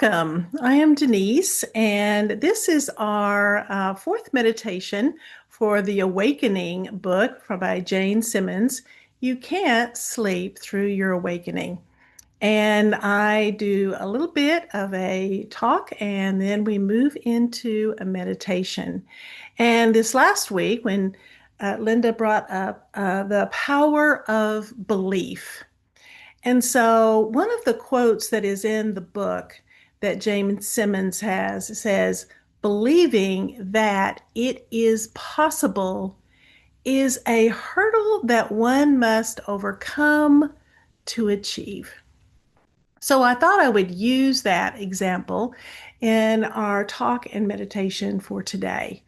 Welcome. I am Denise, and this is our fourth meditation for the Awakening book by Jane Simmons. You can't sleep through your awakening. And I do a little bit of a talk, and then we move into a meditation. And this last week, when Linda brought up the power of belief. And so, one of the quotes that is in the book that James Simmons has says, believing that it is possible is a hurdle that one must overcome to achieve. So, I thought I would use that example in our talk and meditation for today,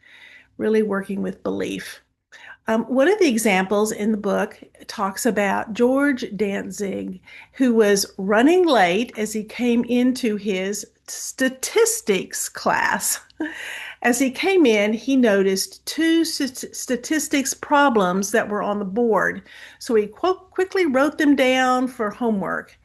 really working with belief. One of the examples in the book talks about George Danzig, who was running late as he came into his statistics class. As he came in, he noticed two statistics problems that were on the board. So he quickly wrote them down for homework.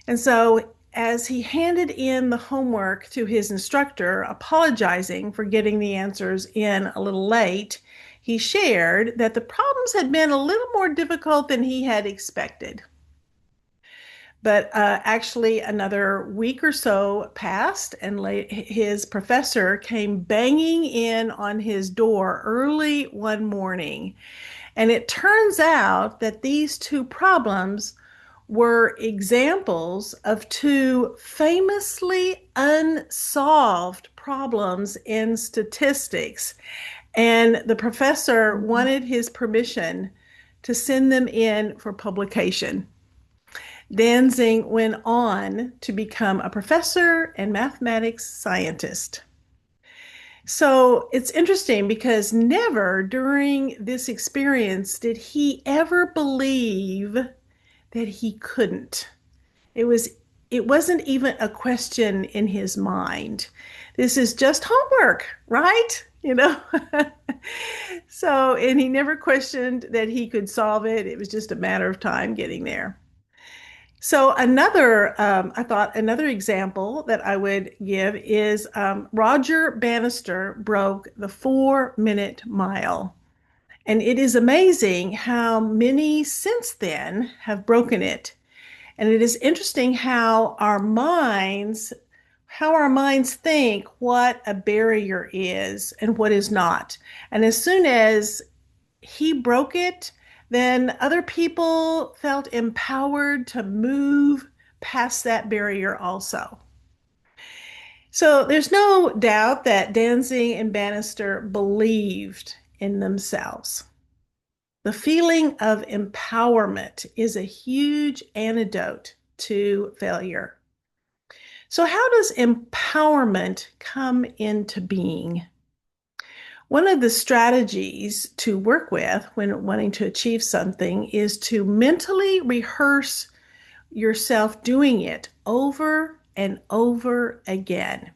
And so as he handed in the homework to his instructor, apologizing for getting the answers in a little late, he shared that the problems had been a little more difficult than he had expected. But actually, another week or so passed, and his professor came banging in on his door early one morning. And it turns out that these two problems were examples of two famously unsolved problems in statistics. And the professor wanted his permission to send them in for publication. Danzig went on to become a professor and mathematics scientist. So it's interesting because never during this experience did he ever believe that he couldn't. It was it wasn't even a question in his mind. This is just homework, right? So, and he never questioned that he could solve it. It was just a matter of time getting there. So I thought another example that I would give is Roger Bannister broke the 4-minute mile. And it is amazing how many since then have broken it. And it is interesting how our minds think what a barrier is and what is not. And as soon as he broke it, then other people felt empowered to move past that barrier also. So there's no doubt that Danzig and Bannister believed in themselves. The feeling of empowerment is a huge antidote to failure. So, how does empowerment come into being? One of the strategies to work with when wanting to achieve something is to mentally rehearse yourself doing it over and over again.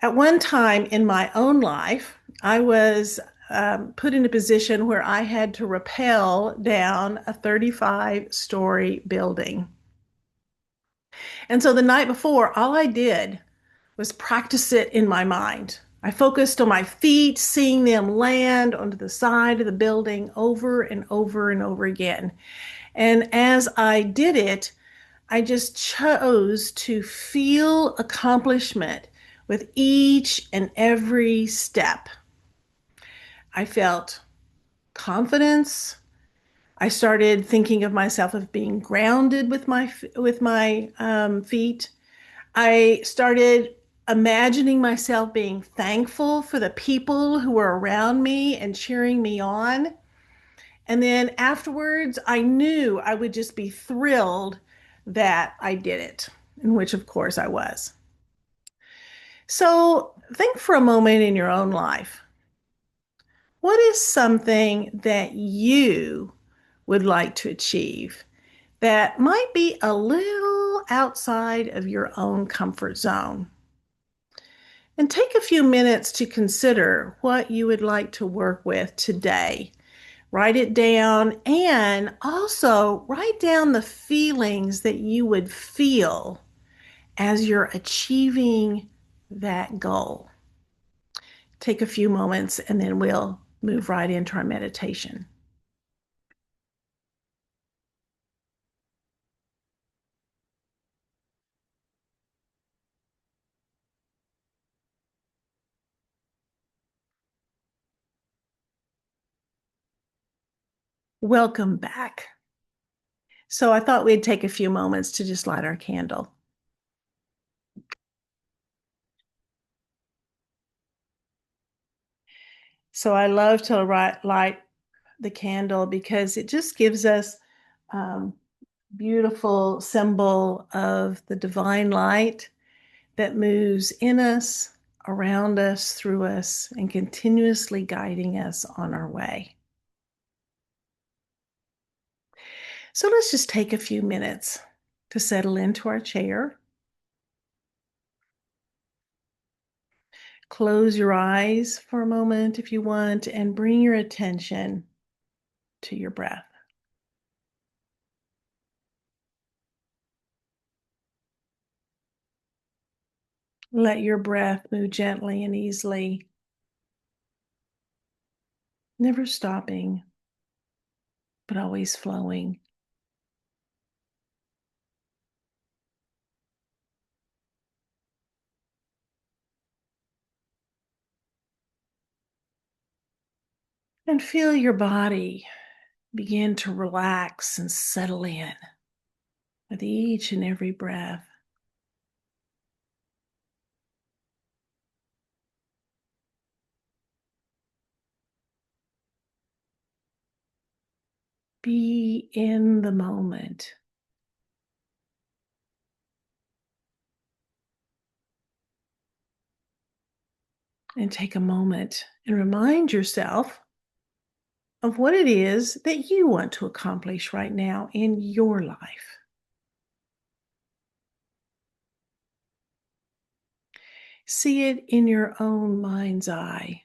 At one time in my own life, I was put in a position where I had to rappel down a 35-story building. And so the night before, all I did was practice it in my mind. I focused on my feet, seeing them land onto the side of the building over and over and over again. And as I did it, I just chose to feel accomplishment with each and every step. I felt confidence. I started thinking of myself as being grounded with my feet. I started imagining myself being thankful for the people who were around me and cheering me on. And then afterwards, I knew I would just be thrilled that I did it, in which, of course, I was. So think for a moment in your own life. What is something that you would like to achieve that might be a little outside of your own comfort zone? And take a few minutes to consider what you would like to work with today. Write it down and also write down the feelings that you would feel as you're achieving that goal. Take a few moments and then we'll move right into our meditation. Welcome back. So I thought we'd take a few moments to just light our candle. So I love to light the candle because it just gives us beautiful symbol of the divine light that moves in us, around us, through us, and continuously guiding us on our way. So let's just take a few minutes to settle into our chair. Close your eyes for a moment if you want, and bring your attention to your breath. Let your breath move gently and easily, never stopping, but always flowing. And feel your body begin to relax and settle in with each and every breath. Be in the moment. And take a moment and remind yourself of what it is that you want to accomplish right now in your life. See it in your own mind's eye.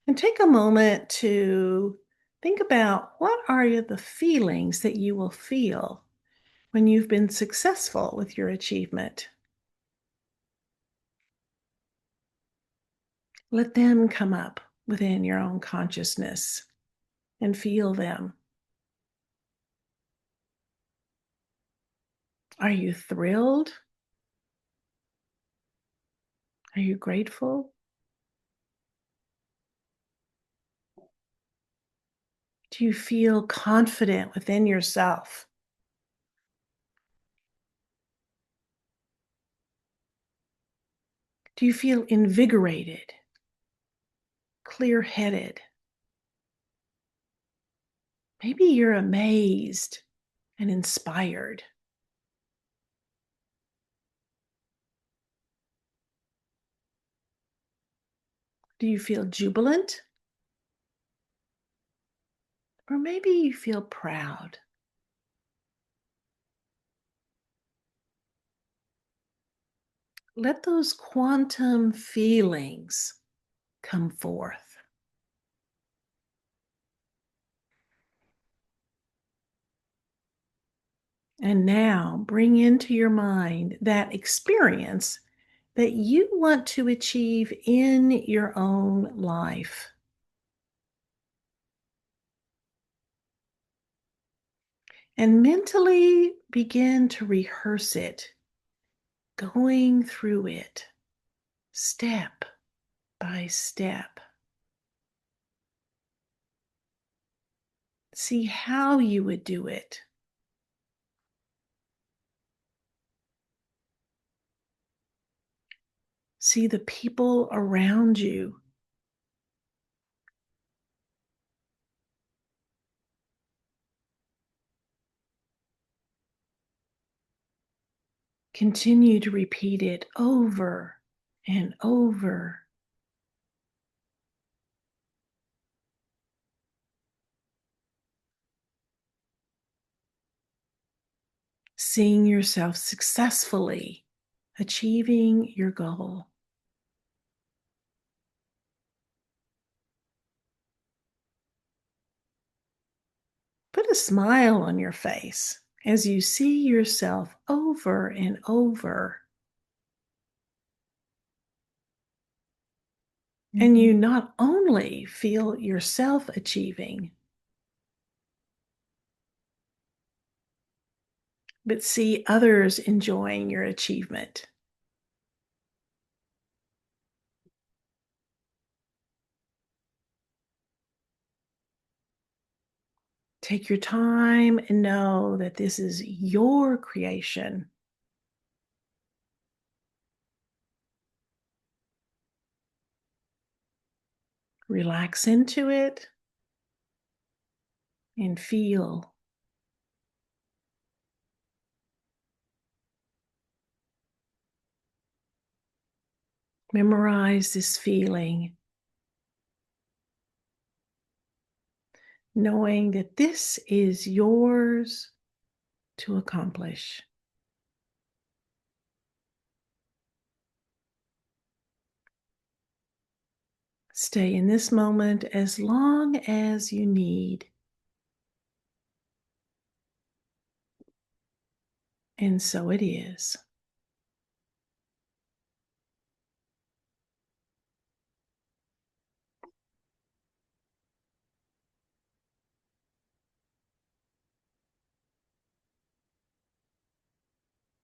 And take a moment to think about what are the feelings that you will feel when you've been successful with your achievement. Let them come up within your own consciousness and feel them. Are you thrilled? Are you grateful? Do you feel confident within yourself? Do you feel invigorated, clear headed? Maybe you're amazed and inspired. Do you feel jubilant? Or maybe you feel proud. Let those quantum feelings come forth. And now bring into your mind that experience that you want to achieve in your own life. And mentally begin to rehearse it, going through it step by step. See how you would do it. See the people around you. Continue to repeat it over and over. Seeing yourself successfully achieving your goal. put a smile on your face as you see yourself over and over. And Mhm. you not only feel yourself achieving, but see others enjoying your achievement. Take your time and know that this is your creation. Relax into it and feel. Memorize this feeling, knowing that this is yours to accomplish. Stay in this moment as long as you need. And so it is.